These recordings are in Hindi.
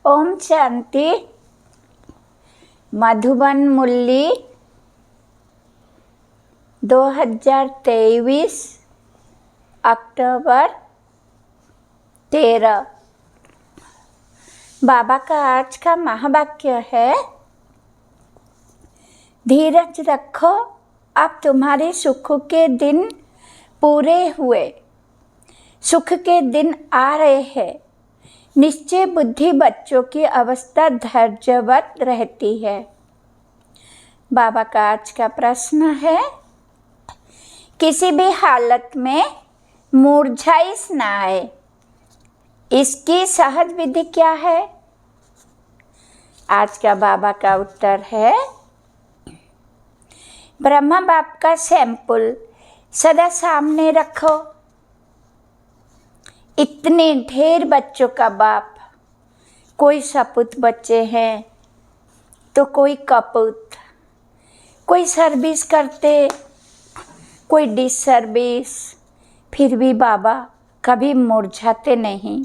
ओम शांति। मधुबन मुरली 2023 अक्टूबर 13। बाबा का आज का महावाक्य है, धीरज रखो, अब तुम्हारे सुख के दिन पूरे हुए, सुख के दिन आ रहे हैं। निश्चय बुद्धि बच्चों की अवस्था धैर्यवत रहती है। बाबा का आज का प्रश्न है, किसी भी हालत में मूर्छाइश न आए, इसकी सहज विधि क्या है? आज का बाबा का उत्तर है, ब्रह्मा बाप का सैंपल सदा सामने रखो। इतने ढेर बच्चों का बाप, कोई सपूत बच्चे हैं तो कोई कपूत, कोई सर्विस करते, कोई डिस सर्विस, फिर भी बाबा कभी मुरझाते नहीं,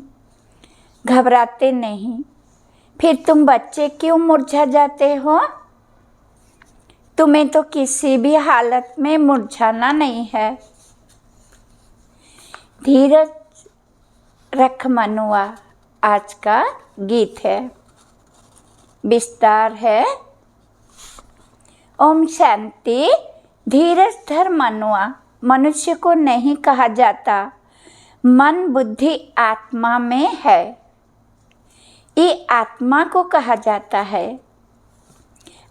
घबराते नहीं। फिर तुम बच्चे क्यों मुरझा जाते हो? तुम्हें तो किसी भी हालत में मुरझाना नहीं है। धीरज रख मनुआ आज का गीत है। विस्तार है, ओम शांति। धीरज धर मनुआ, मनुष्य को नहीं कहा जाता, मन बुद्धि आत्मा में है, ये आत्मा को कहा जाता है।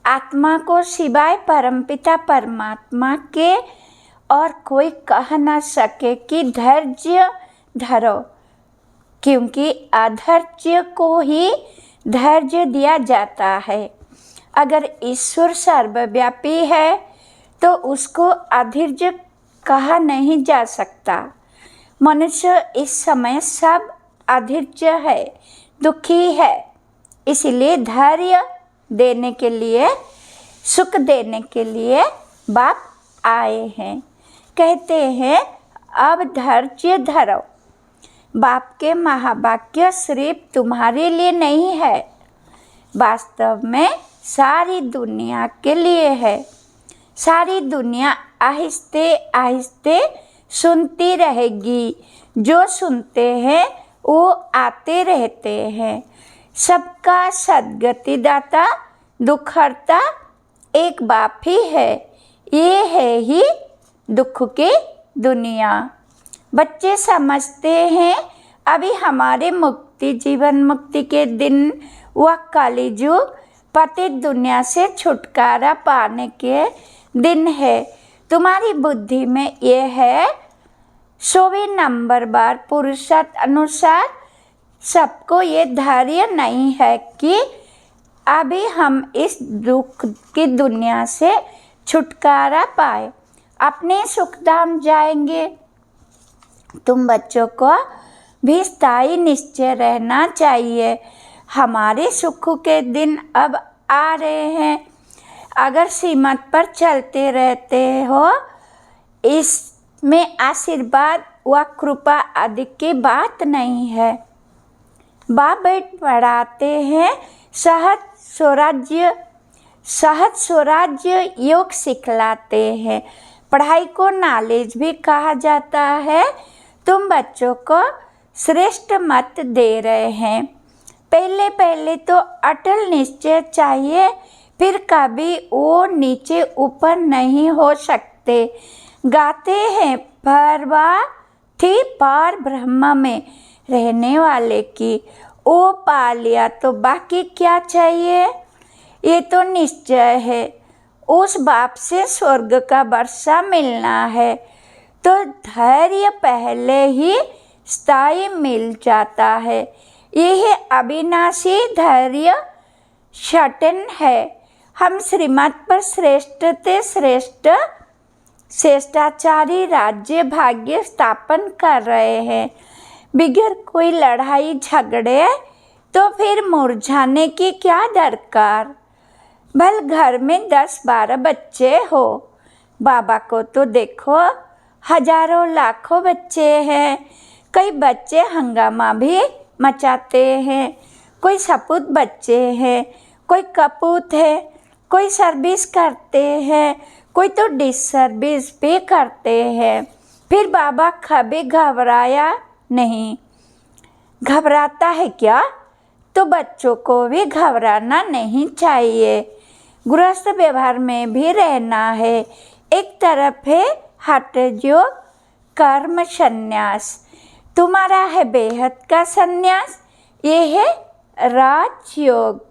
आत्मा को सिवाय परमपिता परमात्मा के और कोई कह न सके कि धैर्य धरो, क्योंकि अधैर्य को ही धैर्य दिया जाता है। अगर ईश्वर सर्वव्यापी है तो उसको अधैर्य कहा नहीं जा सकता। मनुष्य इस समय सब अधैर्य है, दुखी है, इसलिए धैर्य देने के लिए, सुख देने के लिए बाप आए हैं। कहते हैं, अब धैर्य धरो। बाप के महावाक्य सिर्फ तुम्हारे लिए नहीं है, वास्तव में सारी दुनिया के लिए है। सारी दुनिया आहिस्ते आहिस्ते सुनती रहेगी। जो सुनते हैं वो आते रहते हैं। सबका सद्गति दाता दुखहर्ता एक बाप ही है। ये है ही दुख की दुनिया। बच्चे समझते हैं अभी हमारे मुक्ति, जीवन मुक्ति के दिन व कलिजुग पतित दुनिया से छुटकारा पाने के दिन है। तुम्हारी बुद्धि में ये है, 24 नंबर बार पुरुषार्थ अनुसार सबको ये धैर्य नहीं है कि अभी हम इस दुख की दुनिया से छुटकारा पाए, अपने सुखधाम जाएंगे। तुम बच्चों को भी स्थायी निश्चय रहना चाहिए, हमारे सुख के दिन अब आ रहे हैं। अगर श्रीमत पर चलते रहते हो, इसमें आशीर्वाद व कृपा आदि की बात नहीं है। बाप बढ़ाते हैं सहज स्वराज्य योग सिखलाते हैं। पढ़ाई को नॉलेज भी कहा जाता है। तुम बच्चों को श्रेष्ठ मत दे रहे हैं। पहले पहले तो अटल निश्चय चाहिए, फिर कभी वो नीचे ऊपर नहीं हो सकते। गाते हैं, परवाह थी पार ब्रह्म में रहने वाले की, वो पा लिया तो बाकी क्या चाहिए? ये तो निश्चय है, उस बाप से स्वर्ग का वर्षा मिलना है, तो धैर्य पहले ही स्थायी मिल जाता है। यह अविनाशी धैर्य शटन है। हम श्रीमत पर श्रेष्ठ ते श्रेष्ठ श्रेष्ठाचारी राज्य भाग्य स्थापन कर रहे हैं। बिगैर कोई लड़ाई झगड़े तो फिर मुरझाने की क्या दरकार? भल घर में 10-12 बच्चे हो, बाबा को तो देखो, हजारों लाखों बच्चे हैं। कई बच्चे हंगामा भी मचाते हैं, कोई सपूत बच्चे हैं, कोई कपूत है, कोई सर्विस करते हैं, कोई तो डिसर्विस भी करते हैं। फिर बाबा कभी घबराया नहीं। घबराता है क्या? तो बच्चों को भी घबराना नहीं चाहिए। गृहस्थ व्यवहार में भी रहना है। एक तरफ है हठ योग, कर्म संन्यास, तुम्हारा है बेहद का संन्यास, ये है राजयोग।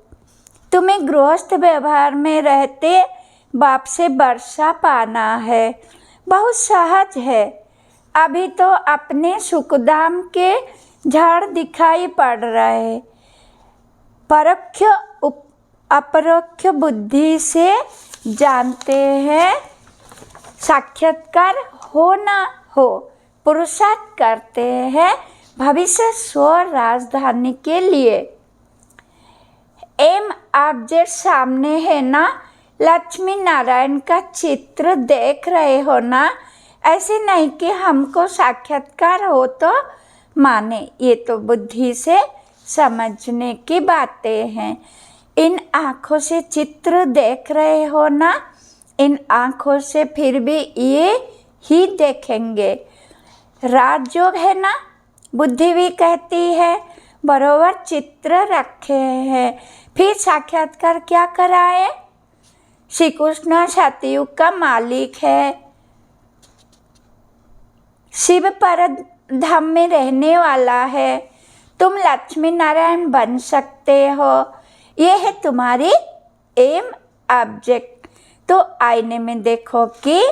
तुम्हें गृहस्थ व्यवहार में रहते बाप से वर्षा पाना है, बहुत सहज है। अभी तो अपने सुखधाम के झाड़ दिखाई पड़ रहे, परोक्ष अपरोक्ष बुद्धि से जानते हैं। साक्षात्कार हो ना हो, पुरुषार्थ करते हैं भविष्य स्व राजधानी के लिए। एम ऑब्जेक्ट सामने है ना, लक्ष्मी नारायण का चित्र देख रहे हो ना। ऐसे नहीं कि हमको साक्षात्कार हो तो माने, ये तो बुद्धि से समझने की बातें हैं। इन आँखों से चित्र देख रहे हो ना, इन आँखों से फिर भी ये ही देखेंगे। राजयोग है ना, बुद्धि भी कहती है बरोबर चित्र रखे हैं, फिर साक्षात्कार क्या कराए? श्री कृष्ण सतयुग का मालिक है, शिव पर धाम में रहने वाला है। तुम लक्ष्मी नारायण बन सकते हो, ये है तुम्हारी एम ऑब्जेक्ट। तो आईने में देखो कि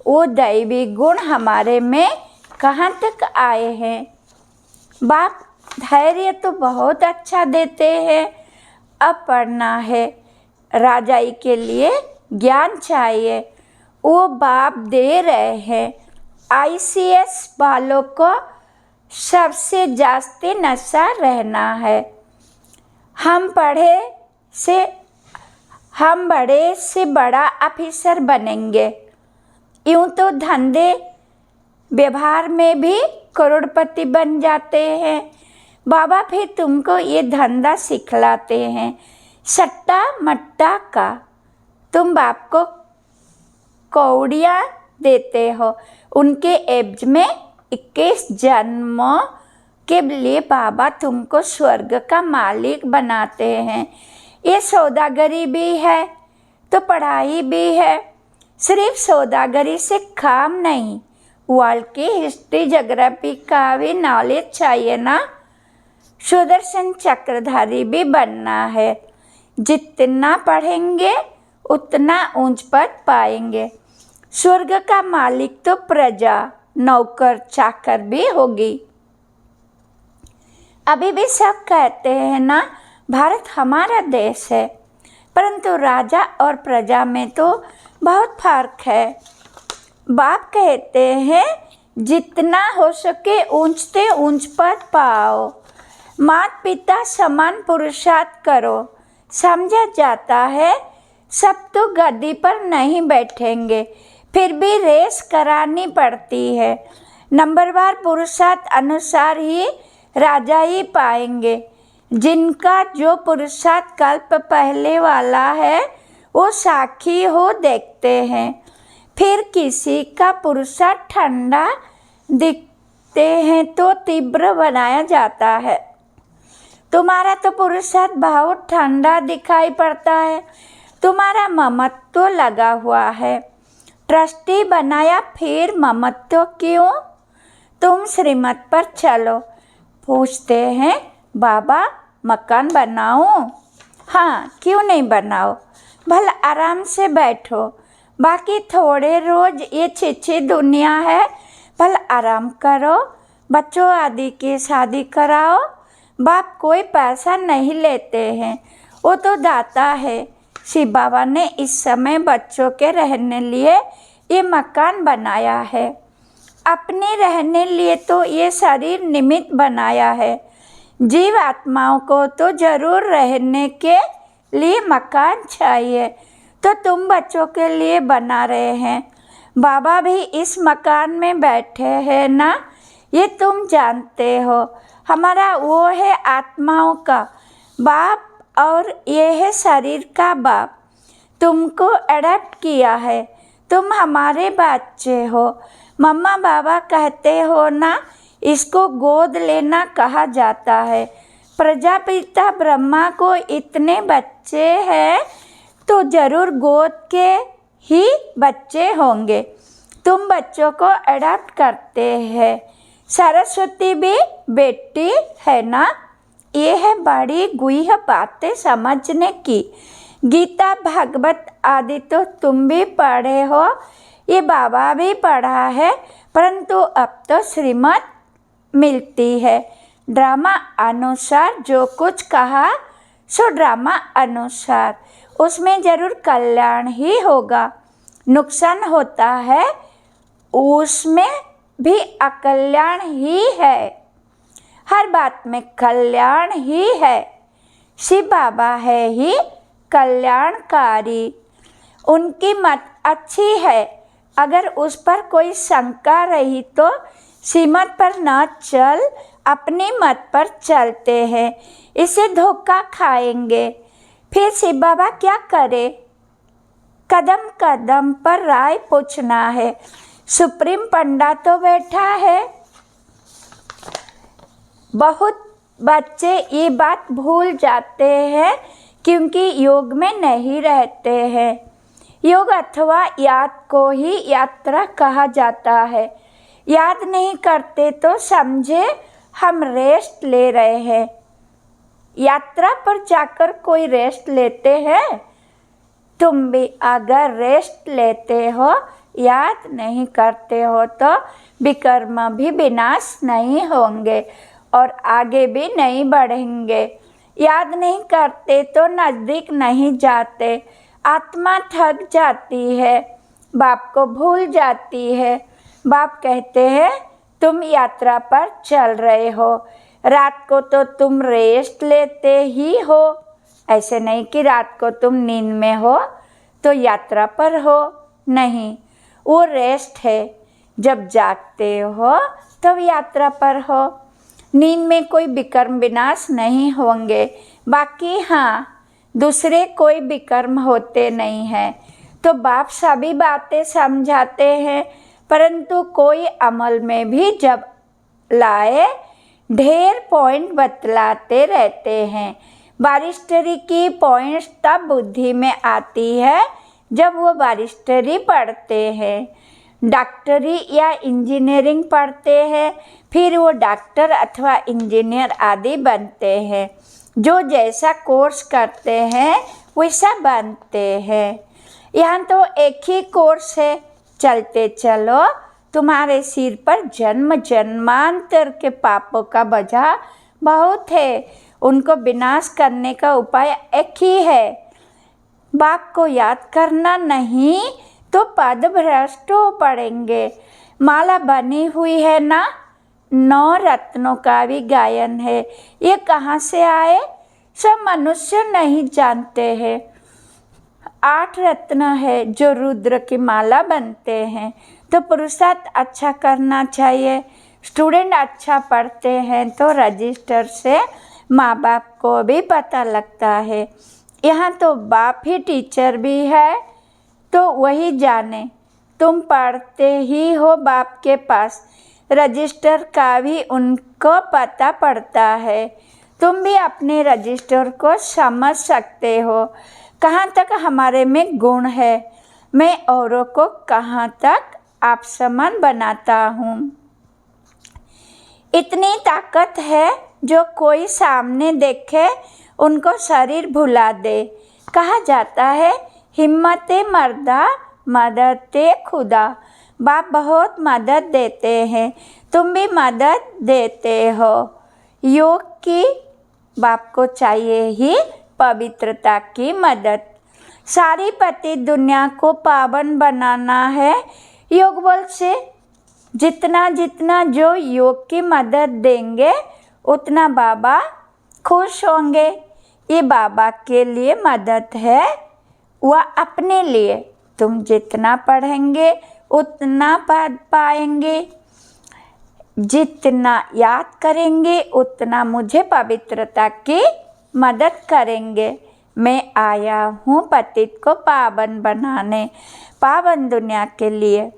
वो दैवी गुण हमारे में कहाँ तक आए हैं। बाप धैर्य तो बहुत अच्छा देते हैं। अब पढ़ना है, राजाई के लिए ज्ञान चाहिए, वो बाप दे रहे हैं। ICS वालों को सबसे जास्ती नशा रहना है। हम बड़े से बड़ा ऑफिसर बनेंगे। यूँ तो धंधे व्यवहार में भी करोड़पति बन जाते हैं। बाबा फिर तुमको ये धंधा सिखलाते हैं, सट्टा मट्टा का। तुम बाप को कौड़ियाँ देते हो। उनके एवज में 21 जन्मों के लिए बाबा तुमको स्वर्ग का मालिक बनाते हैं। ये सौदागरी भी है तो पढ़ाई भी है। सिर्फ सौदागरी से काम नहीं, वर्ल्ड की हिस्ट्री ज्योग्राफी का भी नॉलेज चाहिए ना। सुदर्शन चक्रधारी भी बनना है। जितना पढ़ेंगे उतना ऊंच पद पाएंगे। स्वर्ग का मालिक तो प्रजा, नौकर चाकर भी होगी। अभी भी सब कहते हैं ना भारत हमारा देश है, परंतु राजा और प्रजा में तो बहुत फर्क है। बाप कहते हैं जितना हो सके ऊंचते ऊंच पद पाओ, माता पिता समान पुरुषार्थ करो। समझा जाता है सब तो गद्दी पर नहीं बैठेंगे, फिर भी रेस करानी पड़ती है। नंबरवार पुरुषार्थ अनुसार ही राजा ही पाएंगे। जिनका जो पुरुषार्थ कल्प पहले वाला है वो साक्षी हो देखते हैं। फिर किसी का पुरुषार्थ ठंडा दिखते हैं तो तीव्र बनाया जाता है। तुम्हारा तो पुरुषार्थ बहुत ठंडा दिखाई पड़ता है। तुम्हारा ममत्व लगा हुआ है। ट्रस्टी बनाया फिर ममत्व क्यों? तुम श्रीमत पर चलो। पूछते हैं बाबा मकान बनाऊं? हाँ, क्यों नहीं बनाओ, भला आराम से बैठो। बाकी थोड़े रोज ये छिछी दुनिया है, भला आराम करो। बच्चों आदि की शादी कराओ। बाप कोई पैसा नहीं लेते हैं, वो तो दाता है। शिव बाबा ने इस समय बच्चों के रहने लिए ये मकान बनाया है। अपने रहने लिए तो ये शरीर निमित्त बनाया है। जीव आत्माओं को तो जरूर रहने के लिए मकान चाहिए, तो तुम बच्चों के लिए बना रहे हैं। बाबा भी इस मकान में बैठे हैं ना, ये तुम जानते हो। हमारा वो है आत्माओं का बाप और यह शरीर का बाप तुमको अडॉप्ट किया है, तुम हमारे बच्चे हो। मम्मा बाबा कहते हो ना, इसको गोद लेना कहा जाता है। प्रजापिता ब्रह्मा को इतने बच्चे हैं तो जरूर गोद के ही बच्चे होंगे। तुम बच्चों को अडॉप्ट करते हैं। सरस्वती भी बेटी है ना। ये है बड़ी गुह्य बातें समझने की। गीता भागवत आदि तो तुम भी पढ़े हो, ये बाबा भी पढ़ा है, परंतु अब तो श्रीमत मिलती है। ड्रामा अनुसार जो कुछ कहा सो ड्रामा अनुसार, उसमें जरूर कल्याण ही होगा। नुकसान होता है उसमें भी अकल्याण ही है। हर बात में कल्याण ही है। शिव बाबा है ही कल्याणकारी। उनकी मत अच्छी है। अगर उस पर कोई शंका रही तो श्रीमत पर न चल अपनी मत पर चलते हैं, इसे धोखा खाएंगे। फिर शिव बाबा क्या करे? कदम कदम पर राय पूछना है। सुप्रीम पंडा तो बैठा है। बहुत बच्चे ये बात भूल जाते हैं क्योंकि योग में नहीं रहते हैं। योग अथवा याद को ही यात्रा कहा जाता है। याद नहीं करते तो समझे हम रेस्ट ले रहे हैं। यात्रा पर जाकर कोई रेस्ट लेते हैं? तुम भी अगर रेस्ट लेते हो, याद नहीं करते हो तो विकर्म भी विनाश नहीं होंगे और आगे भी नहीं बढ़ेंगे। याद नहीं करते तो नज़दीक नहीं जाते। आत्मा थक जाती है, बाप को भूल जाती है। बाप कहते हैं तुम यात्रा पर चल रहे हो, रात को तो तुम रेस्ट लेते ही हो। ऐसे नहीं कि रात को तुम नींद में हो तो यात्रा पर हो, नहीं, वो रेस्ट है। जब जागते हो तब तो यात्रा पर हो। नींद में कोई विकर्म विनाश नहीं होंगे। बाकी हाँ, दूसरे कोई विकर्म होते नहीं हैं। तो बाप सभी बातें समझाते हैं, परंतु कोई अमल में भी जब लाए ढेर पॉइंट बतलाते रहते हैं। बारिस्टरी की पॉइंट्स तब बुद्धि में आती है जब वो बारिस्टरी पढ़ते हैं। डॉक्टरी या इंजीनियरिंग पढ़ते हैं, फिर वो डॉक्टर अथवा इंजीनियर आदि बनते हैं। जो जैसा कोर्स करते हैं वैसा बनते हैं। यहाँ तो एक ही कोर्स है, चलते चलो। तुम्हारे सिर पर जन्म जन्मांतर के पापों का बोझा बहुत है, उनको विनाश करने का उपाय एक ही है। बाप को याद करना नहीं तो पद भ्रष्ट हो पड़ेंगे। माला बनी हुई है ना, 9 रत्नों का भी गायन है। ये कहाँ से आए सब मनुष्य नहीं जानते हैं। 8 रत्न है जो रुद्र की माला बनते हैं। तो पुरुषार्थ अच्छा करना चाहिए। स्टूडेंट अच्छा पढ़ते हैं तो रजिस्टर से माँ बाप को भी पता लगता है। यहाँ तो बाप ही टीचर भी है, तो वही जाने। तुम पढ़ते ही हो बाप के पास, रजिस्टर का भी उनको पता पड़ता है। तुम भी अपने रजिस्टर को समझ सकते हो, कहाँ तक हमारे में गुण है, मैं औरों को कहाँ तक आप समान बनाता हूँ। इतनी ताकत है जो कोई सामने देखे उनको शरीर भुला दे। कहा जाता है हिम्मते मर्दा मददे खुदा। बाप बहुत मदद देते हैं, तुम भी मदद देते हो। योग की बाप को चाहिए ही पवित्रता की मदद। सारी पति दुनिया को पावन बनाना है योग बल से। जितना जितना जो योग की मदद देंगे उतना बाबा खुश होंगे। ये बाबा के लिए मदद है, वह अपने लिए। तुम जितना पढ़ेंगे उतना पद पाएंगे, जितना याद करेंगे उतना मुझे पवित्रता की मदद करेंगे। मैं आया हूँ पतित को पावन बनाने, पावन दुनिया के लिए।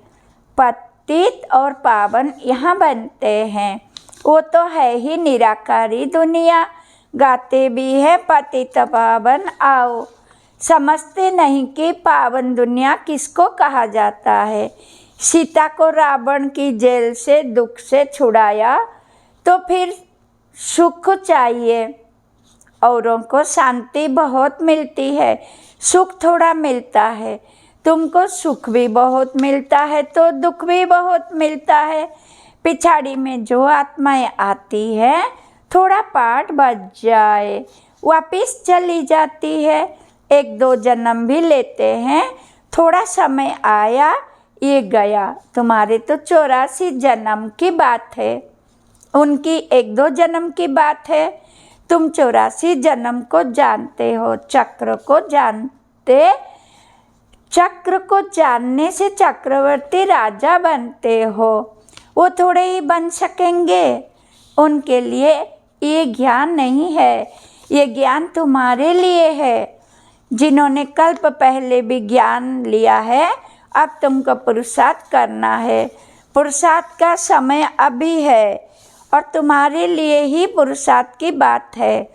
पतित और पावन यहाँ बनते हैं, वो तो है ही निराकारी दुनिया। गाते भी है पतित पावन आओ, समझते नहीं कि पावन दुनिया किसको कहा जाता है। सीता को रावण की जेल से दुख से छुड़ाया, तो फिर सुख चाहिए। औरों को शांति बहुत मिलती है, सुख थोड़ा मिलता है। तुमको सुख भी बहुत मिलता है तो दुख भी बहुत मिलता है। पिछाड़ी में जो आत्माएं आती है, थोड़ा पाठ बच जाए वापिस चली जाती है। 1-2 जन्म भी लेते हैं, थोड़ा समय आया ये गया। तुम्हारे तो 84 जन्म की बात है, उनकी 1-2 जन्म की बात है। तुम 84 जन्म को जानते हो, चक्र को जानने से चक्रवर्ती राजा बनते हो। वो थोड़े ही बन सकेंगे, उनके लिए ये ज्ञान नहीं है। ये ज्ञान तुम्हारे लिए है, जिन्होंने कल्प पहले भी ज्ञान लिया है। अब तुमको पुरुषार्थ करना है, पुरुषार्थ का समय अभी है और तुम्हारे लिए ही पुरुषार्थ की बात है।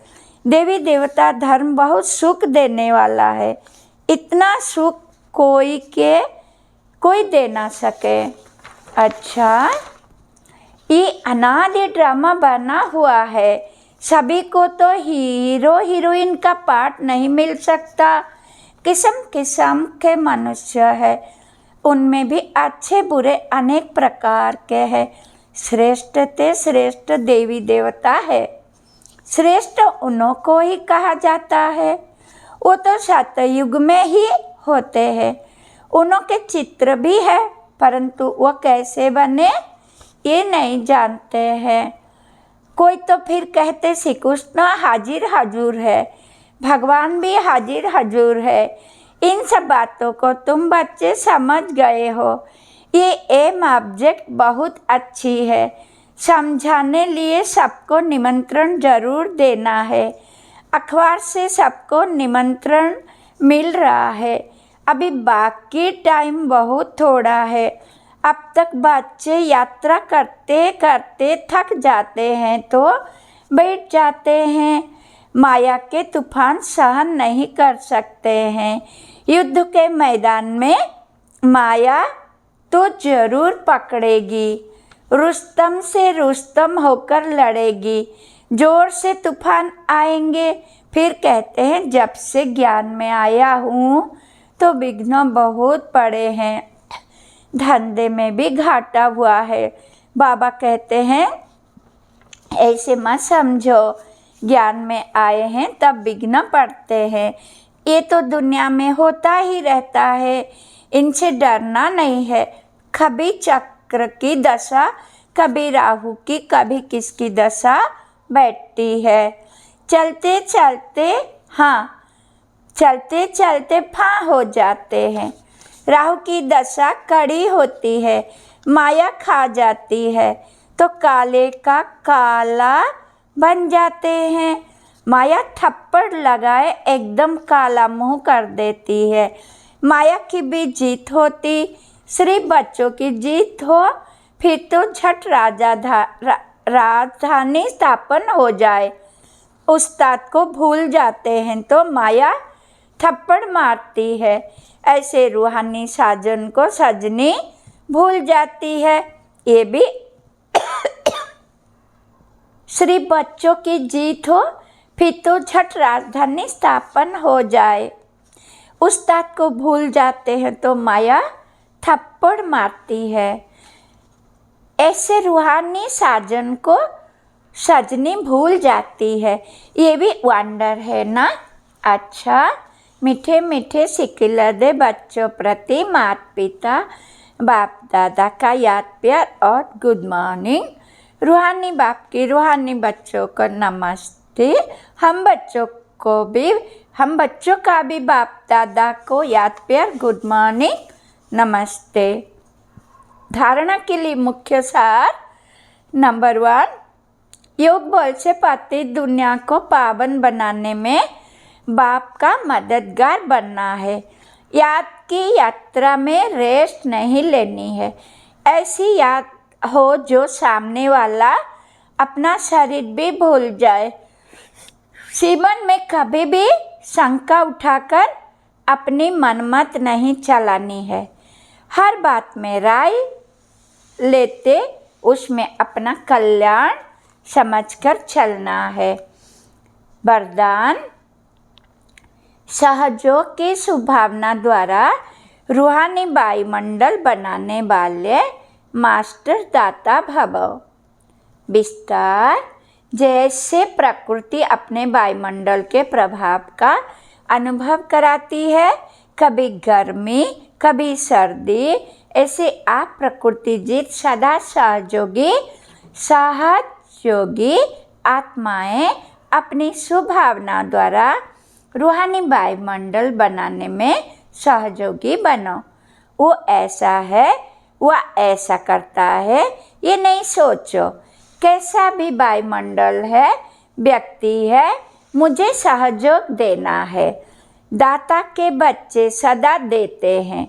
देवी देवता धर्म बहुत सुख देने वाला है, इतना सुख कोई दे ना सके। अच्छा, ये अनादि ड्रामा बना हुआ है, सभी को तो हीरो हीरोइन का पार्ट नहीं मिल सकता। किस्म किस्म के मनुष्य है, उनमें भी अच्छे बुरे अनेक प्रकार के हैं। श्रेष्ठ ते श्रेष्ठ देवी देवता है, श्रेष्ठ उन्हों को ही कहा जाता है। वो तो सतयुग में ही होते हैं। उन्हों के चित्र भी है, परंतु वो कैसे बने ये नहीं जानते हैं। कोई तो फिर कहते श्री कृष्ण हाजिर हजूर है, भगवान भी हाजिर हजूर है। इन सब बातों को तुम बच्चे समझ गए हो। ये एम ऑब्जेक्ट बहुत अच्छी है, समझाने लिए सबको निमंत्रण जरूर देना है। अखबार से सबको निमंत्रण मिल रहा है, अभी बाकी टाइम बहुत थोड़ा है। अब तक बच्चे यात्रा करते करते थक जाते हैं तो बैठ जाते हैं, माया के तूफान सहन नहीं कर सकते हैं। युद्ध के मैदान में माया तो जरूर पकड़ेगी, रुस्तम से रुस्तम होकर लड़ेगी। जोर से तूफान आएंगे, फिर कहते हैं जब से ज्ञान में आया हूँ तो विघ्न बहुत पड़े हैं, धंधे में भी घाटा हुआ है। बाबा कहते हैं ऐसे मत समझो, ज्ञान में आए हैं तब विघ्न पड़ते हैं। ये तो दुनिया में होता ही रहता है, इनसे डरना नहीं है। कभी चक्र की दशा, कभी राहु की, कभी किसकी दशा बैठती है। चलते चलते फां हो जाते हैं। राहु की दशा कड़ी होती है, माया खा जाती है तो काले का काला बन जाते हैं। माया थप्पड़ लगाए एकदम काला मुंह कर देती है। माया की भी जीत होती, सिर्फ बच्चों की जीत हो फिर तो झट राजधानी स्थापन हो जाए। उस्ताद को भूल जाते हैं तो माया थप्पड़ मारती है। ऐसे रूहानी साजन को सजनी भूल जाती है। ये भी सिर्फ बच्चों की जीत हो फिर तो झट राजधानी स्थापन हो जाए। उस्ताद को भूल जाते हैं तो माया थप्पड़ मारती है। ऐसे रूहानी साजन को सजनी भूल जाती है। ये भी वंडर है ना। अच्छा, मीठे मीठे सिखला दे बच्चों प्रति माता पिता बाप दादा का याद प्यार और गुड मॉर्निंग। रूहानी बाप की रूहानी बच्चों को नमस्ते। हम बच्चों का भी बाप दादा को याद प्यार गुड मॉर्निंग नमस्ते। धारणा के लिए मुख्य सार नंबर 1, योग बल से पति दुनिया को पावन बनाने में बाप का मददगार बनना है। याद की यात्रा में रेस्ट नहीं लेनी है। ऐसी याद हो जो सामने वाला अपना शरीर भी भूल जाए। जीवन में कभी भी शंका उठाकर अपनी मनमत नहीं चलानी है। हर बात में राय लेते उसमें अपना कल्याण समझकर चलना है। वरदान, सहयोग की सुभावना द्वारा रूहानी वायुमंडल बनाने वाले मास्टर दाता भव। विस्तार, जैसे प्रकृति अपने वायुमंडल के प्रभाव का अनुभव कराती है, कभी गर्मी कभी सर्दी, ऐसे आप प्रकृति जीत सदा सहयोगी आत्माएं अपनी सुभावना द्वारा रूहानी वायुमंडल बनाने में सहयोगी बनो। वो ऐसा है, वह ऐसा करता है, ये नहीं सोचो। कैसा भी वायुमंडल है, व्यक्ति है, मुझे सहयोग देना है। दाता के बच्चे सदा देते हैं,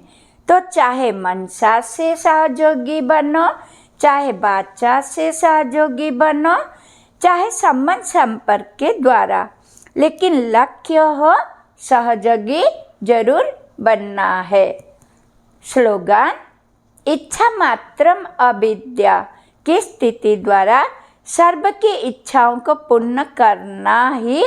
तो चाहे मनसा से सहयोगी बनो, चाहे बाचा से सहयोगी बनो, चाहे संबंध संपर्क के द्वारा, लेकिन लक्ष्य हो सहयोगी जरूर बनना है। स्लोगन, इच्छा मात्रम अविद्या की स्थिति द्वारा सर्व की इच्छाओं को पूर्ण करना ही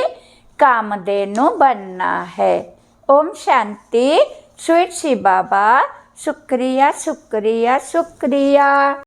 कामधेनु बनना है। ओम शांति। स्वीट सी बाबा, शुक्रिया शुक्रिया शुक्रिया।